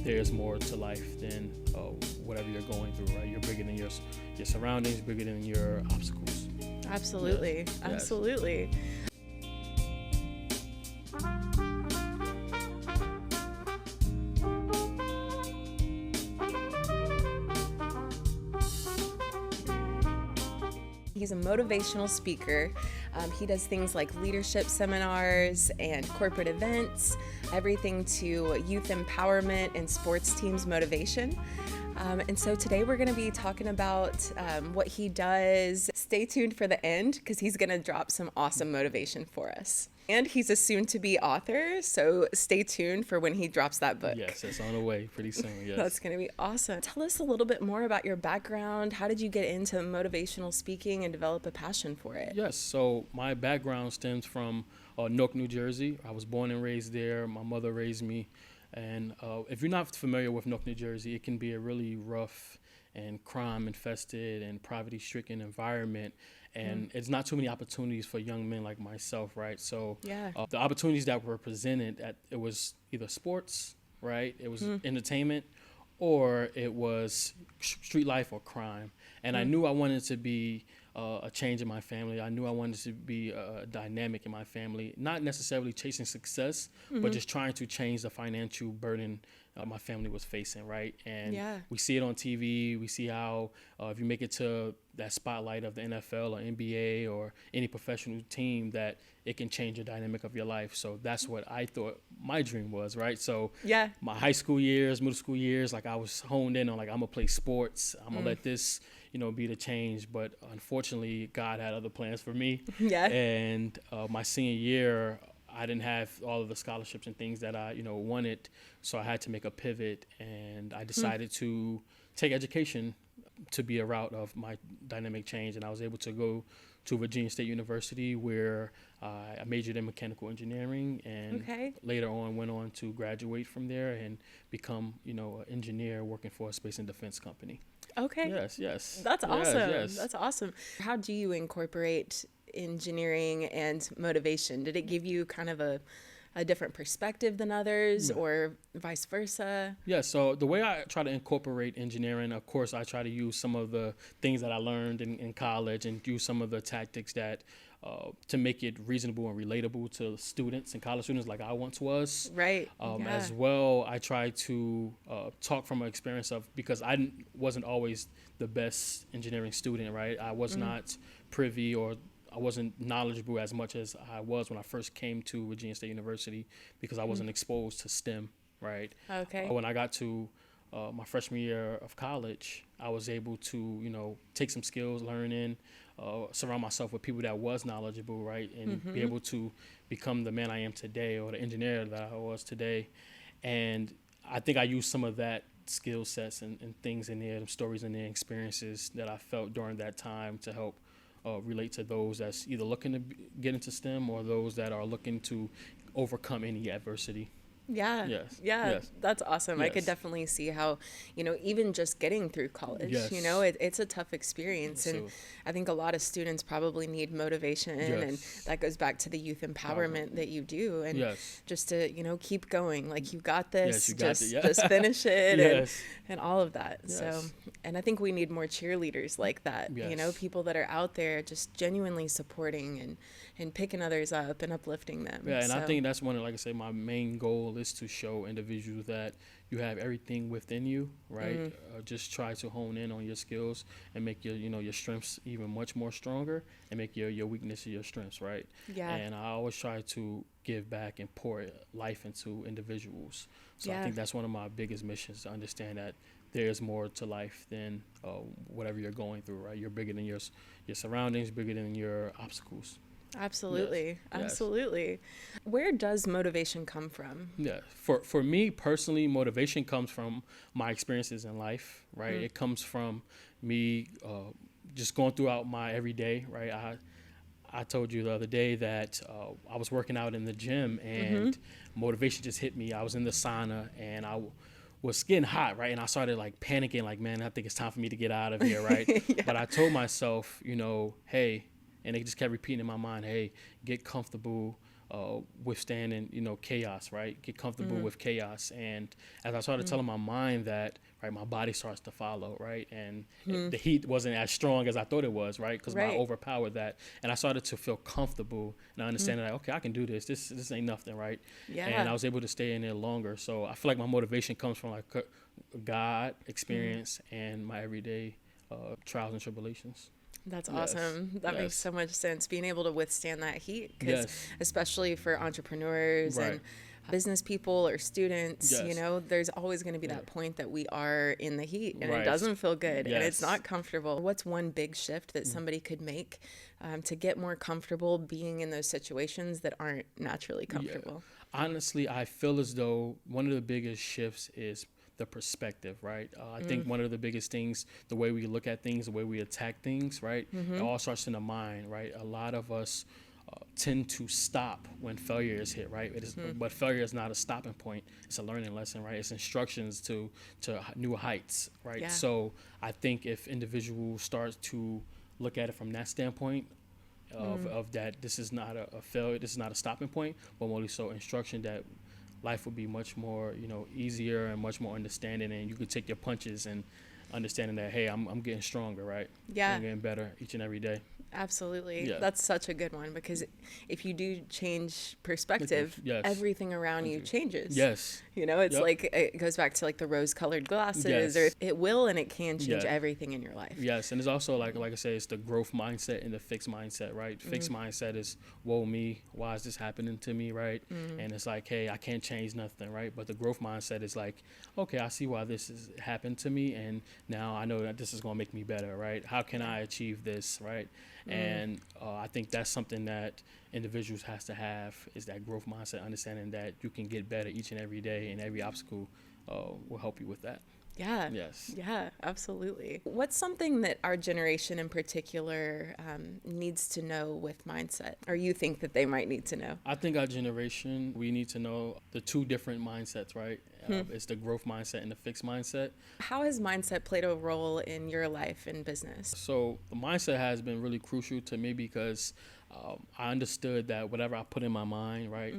there's more to life than whatever you're going through, right? You're bigger than your surroundings, bigger than your obstacles. Absolutely. Yes. Absolutely. He's a motivational speaker. He does things like leadership seminars and corporate events, everything to youth empowerment and sports teams motivation. And so today we're going to be talking about what he does. Stay tuned for the end because he's going to drop some awesome motivation for us. And he's a soon-to-be author, so stay tuned for when he drops that book. Yes, it's on the way pretty soon, yes. That's going to be awesome. Tell us a little bit more about your background. How did you get into motivational speaking and develop a passion for it? Yes, so my background stems from Newark, New Jersey. I was born and raised there. My mother raised me. And if you're not familiar with Newark, New Jersey, it can be a really rough and crime-infested and poverty-stricken environment. And it's not too many opportunities for young men like myself, right? So the opportunities that were presented, it was either sports, right? It was entertainment, or it was street life or crime. And I knew I wanted to be a change in my family. I knew I wanted to be a dynamic in my family, not necessarily chasing success, but just trying to change the financial burden my family was facing, right? And we see it on TV. We see how if you make it to that spotlight of the NFL or NBA or any professional team, that it can change the dynamic of your life. So that's what I thought my dream was, right? So my high school years, middle school years, like I was honed in on like, I'm gonna play sports. I'm gonna let this, be the change. But unfortunately, God had other plans for me. And my senior year, I didn't have all of the scholarships and things that I, wanted. So I had to make a pivot, and I decided to take education to be a route of my dynamic change. And I was able to go to Virginia State University, where I majored in mechanical engineering, and later on went on to graduate from there and become, an engineer working for a space and defense company. Okay. Yes. That's awesome. Yes. That's awesome. How do you incorporate engineering and motivation? Did it give you kind of a different perspective than others, or vice versa? Yeah, so the way I try to incorporate engineering, of course, I try to use some of the things that I learned in college and use some of the tactics that to make it reasonable and relatable to students and college students like I once was. Right. As well, I try to talk from an experience of, because I wasn't always the best engineering student, right? I was not privy, or I wasn't knowledgeable as much as I was when I first came to Virginia State University, because I wasn't exposed to STEM, right? Okay. When I got to my freshman year of college, I was able to, take some skills, learning, surround myself with people that was knowledgeable, right? And be able to become the man I am today, or the engineer that I was today. And I think I used some of that skill sets and things in there, stories and experiences that I felt during that time to help relate to those that's either looking to get into STEM or those that are looking to overcome any adversity. Yes. That's awesome. I could definitely see how, even just getting through college, it's a tough experience. And I think a lot of students probably need motivation, and that goes back to the youth empowerment that you do, and just to, keep going, like, you got this, just finish it, and all of that. So, and I think we need more cheerleaders like that, people that are out there just genuinely supporting and picking others up and uplifting them. And I think that's one of, like I say, my main goal is to show individuals that you have everything within you, right? Just try to hone in on your skills and make your, your strengths even much more stronger, and make your weaknesses your strengths, right? And I always try to give back and pour life into individuals. So I think that's one of my biggest missions, to understand that there's more to life than whatever you're going through, right? You're bigger than your surroundings, bigger than your obstacles. Absolutely. Where does motivation come from? For me personally, motivation comes from my experiences in life, right? It comes from me just going throughout my everyday, right? I told you the other day that I was working out in the gym, and motivation just hit me. I was in the sauna, and I was getting hot, right? And I started like panicking, like, man, I think it's time for me to get out of here, right? But I told myself, hey, and they just kept repeating in my mind, hey, get comfortable, withstanding, chaos, right? Get comfortable with chaos. And as I started telling my mind that, right, my body starts to follow, right? And the heat wasn't as strong as I thought it was, right? Because I overpowered that. And I started to feel comfortable and I understand that, okay, I can do this. This ain't nothing, right? Yeah. And I was able to stay in there longer. So I feel like my motivation comes from like God experience and my everyday trials and tribulations. That's awesome. That makes so much sense. Being able to withstand that heat, because especially for entrepreneurs and business people or students, there's always going to be that point that we are in the heat and it doesn't feel good and it's not comfortable. What's one big shift that somebody could make to get more comfortable being in those situations that aren't naturally comfortable? Honestly, I feel as though one of the biggest shifts is the perspective, right? I think one of the biggest things, the way we look at things, the way we attack things, right? It all starts in the mind, right? A lot of us tend to stop when failure is hit, right? But failure is not a stopping point. It's a learning lesson, right? It's instructions to new heights, right? Yeah. So I think if individuals start to look at it from that standpoint, of that this is not a failure, this is not a stopping point, but more so instruction that life would be much more, easier and much more understanding, and you could take your punches and understanding that, hey, I'm getting stronger, right? Yeah. I'm getting better each and every day. Absolutely. Yeah. That's such a good one, because if you do change perspective, everything around you changes. Yes. It's like, it goes back to like the rose-colored glasses, or it will and it can change everything in your life. Yes. And it's also like I say, it's the growth mindset and the fixed mindset, right? Fixed mindset is, whoa, me, why is this happening to me, right? And it's like, hey, I can't change nothing, right? But the growth mindset is like, okay, I see why this has happened to me, and now I know that this is going to make me better, right? How can I achieve this, right? And I think that's something that individuals has to have, is that growth mindset, understanding that you can get better each and every day, and every obstacle will help you with that. Yeah. Yes. Yeah, absolutely. What's something that our generation in particular needs to know with mindset, or you think that they might need to know? I think our generation, we need to know the two different mindsets, right? It's the growth mindset and the fixed mindset. How has mindset played a role in your life and business? So the mindset has been really crucial to me, because I understood that whatever I put in my mind, right,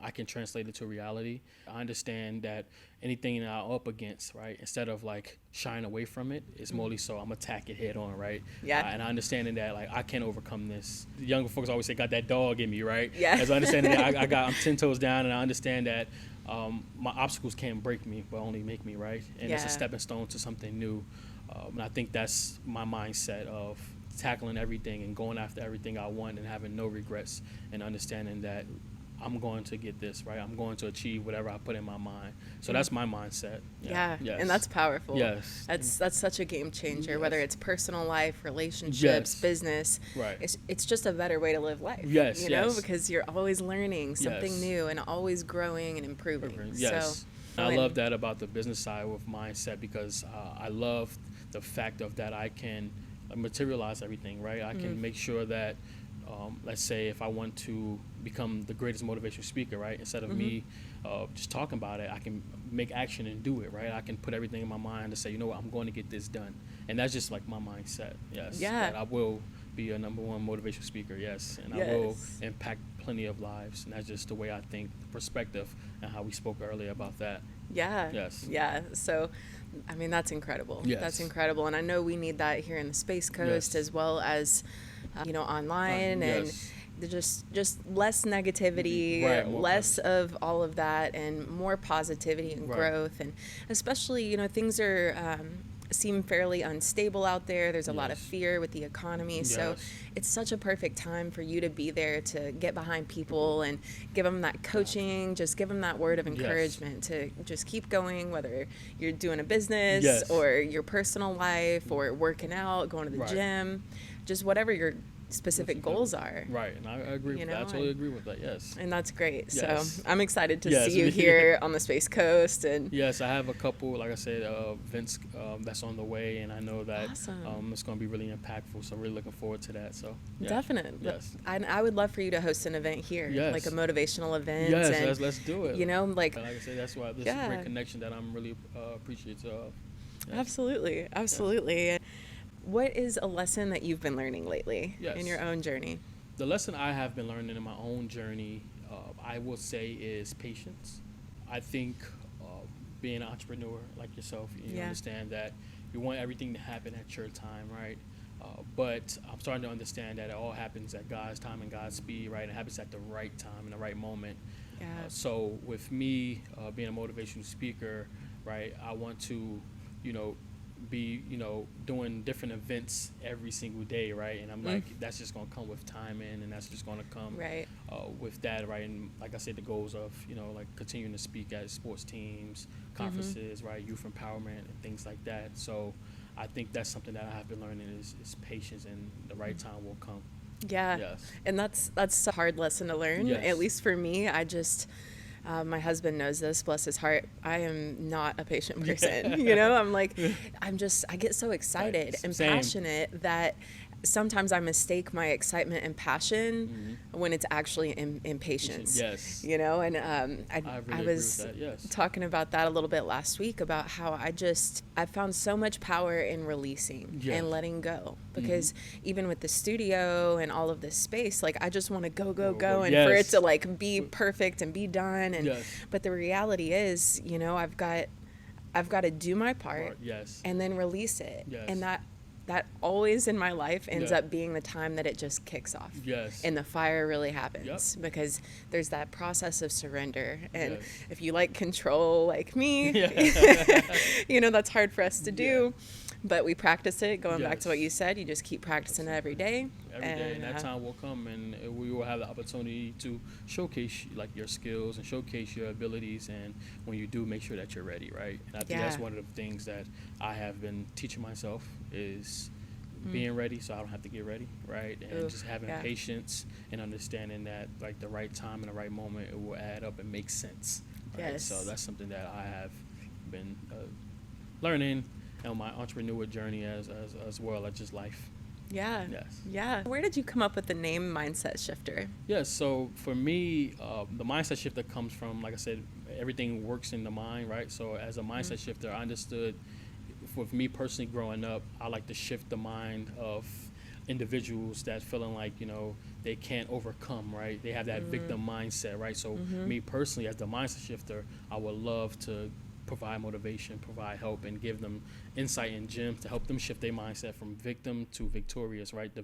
I can translate it to reality. I understand that anything that I'm up against, right, instead of like shying away from it, it's more so I'm attack it head on, right? Yeah. And I understanding that like I can overcome this. The younger folks always say, got that dog in me, right? Yeah. As I understand that I'm 10 toes down, and I understand that my obstacles can't break me, but only make me, right? And it's a stepping stone to something new. And I think that's my mindset of tackling everything and going after everything I want and having no regrets, and understanding that I'm going to get this, right? I'm going to achieve whatever I put in my mind. So that's my mindset. Yeah. Yes. And that's powerful. Yes. That's such a game changer, whether it's personal life, relationships, business. Right. It's just a better way to live life. Yes. Because you're always learning something new and always growing and improving. Yes. So, I love that about the business side with mindset, because I love the fact of that I can materialize everything, right? I can make sure that, let's say if I want to become the greatest motivational speaker, right? Instead of me just talking about it, I can make action and do it, right? I can put everything in my mind to say, you know what, I'm going to get this done. And that's just like my mindset, yes. Yeah. That I will be a number one motivational speaker, yes. And I will impact plenty of lives. And that's just the way I think, the perspective, and how we spoke earlier about that. Yeah. Yes. Yeah. So, I mean, that's incredible. Yes. That's incredible. And I know we need that here in the Space Coast, as well as, online, and just less negativity, less of all of that, and more positivity and growth. And especially, things are seem fairly unstable out there. There's a lot of fear with the economy. So it's such a perfect time for you to be there to get behind people and give them that coaching, just give them that word of encouragement to just keep going, whether you're doing a business or your personal life or working out, going to the gym, just whatever your specific goals are. Right, and I agree with that. I totally agree with that, yes. And that's great. Yes. So I'm excited to see you here on the Space Coast. And yes, I have a couple, like I said, events that's on the way, and I know that it's going to be really impactful, so really looking forward to that. So Definitely. Yes. I would love for you to host an event here, like a motivational event. Yes, and, let's do it. Like I said, that's why this is a great connection that I'm really appreciative of. Yes. Absolutely. Yes. What is a lesson that you've been learning lately in your own journey? The lesson I have been learning in my own journey I will say is patience. I think being an entrepreneur like yourself, you understand that you want everything to happen at your time, right? But I'm starting to understand that it all happens at God's time and God's speed, right? It happens at the right time and the right moment. Yeah. So with me being a motivational speaker, right, I want to, be, doing different events every single day, right? And I'm like, that's just going to come with timing, and that's just going to come with that, right? And like I said, the goals of, like continuing to speak at sports teams, conferences, right, youth empowerment and things like that. So I think that's something that I have been learning is patience, and the right time will come. Yeah. Yes. And that's a hard lesson to learn. Yes. At least for me, I just, my husband knows this, bless his heart. I am not a patient person. I'm like, I get so excited and passionate that sometimes I mistake my excitement and passion when it's actually impatience. Yes. And I really was talking about that a little bit last week about how I found so much power in releasing and letting go, because even with the studio and all of this space, like I just want to go and for it to like be perfect and be done. And but the reality is, I've got to do my part and then release it. And that always in my life ends up being the time that it just kicks off. And the fire really happens because there's that process of surrender. And if you like control like me, that's hard for us to do. But we practice it. Going back to what you said, you just keep practicing it every day. And that time will come, and we will have the opportunity to showcase like your skills and showcase your abilities. And when you do, make sure that you're ready, right? And I think that's one of the things that I have been teaching myself is being ready, so I don't have to get ready, right? And just having patience and understanding that like the right time and the right moment, it will add up and make sense. Right? So that's something that I have been learning on my entrepreneur journey as well as just life. Yeah. Where did you come up with the name Mindset Shifter? So for me, the mindset shifter comes from, like I said, everything works in the mind, right? So as a mindset shifter, I understood, with me personally growing up, I like to shift the mind of individuals that feeling like, they can't overcome, right? They have that victim mindset, right? So me personally, as the mindset shifter, I would love to provide motivation, provide help, and give them insight and gems to help them shift their mindset from victim to victorious, right? The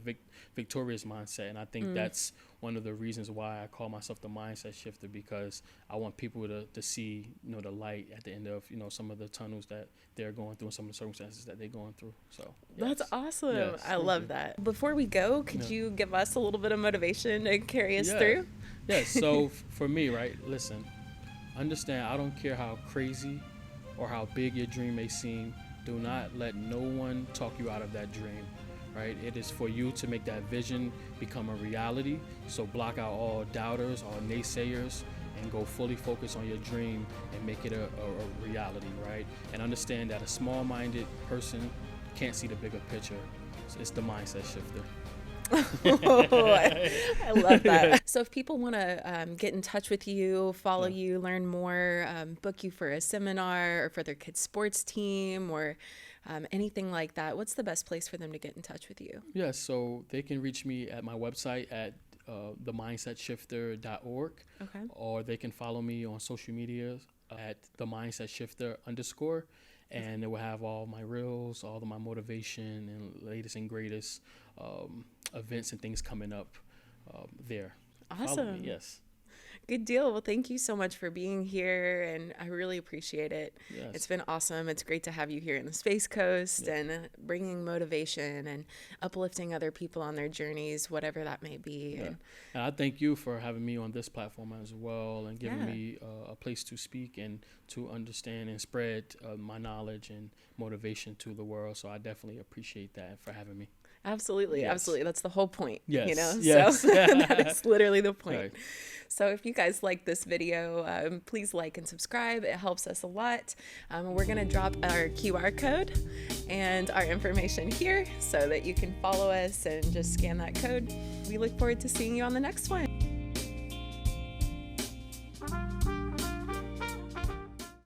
victorious mindset. And I think that's one of the reasons why I call myself the mindset shifter, because I want people to see, the light at the end of, some of the tunnels that they're going through and some of the circumstances that they're going through. So that's awesome. I love that. Before we go, could you give us a little bit of motivation to carry us through? So for me, right, listen, understand, I don't care how crazy or how big your dream may seem. Do not let no one talk you out of that dream, right? It is for you to make that vision become a reality. So block out all doubters, all naysayers, and go fully focus on your dream and make it a reality, right? And understand that a small-minded person can't see the bigger picture. So it's the mindset shifter. I love that. So if people want to get in touch with you, follow you, learn more, book you for a seminar or for their kids' sports team or anything like that, what's the best place for them to get in touch with you? So they can reach me at my website at themindsetshifter.org. Or they can follow me on social media at themindsetshifter_. And it will have all my reels, all of my motivation and latest and greatest events and things coming up there. Awesome. Yes. Good deal. Well, thank you so much for being here, and I really appreciate it. Yes. It's been awesome. It's great to have you here in the Space Coast and bringing motivation and uplifting other people on their journeys, whatever that may be. And I thank you for having me on this platform as well and giving me a place to speak and to understand and spread my knowledge and motivation to the world. So I definitely appreciate that for having me. Absolutely. Absolutely. That's the whole point. Yes. So that is literally the point. Right. So if you guys like this video, please like and subscribe. It helps us a lot. We're going to drop our QR code and our information here so that you can follow us and just scan that code. We look forward to seeing you on the next one.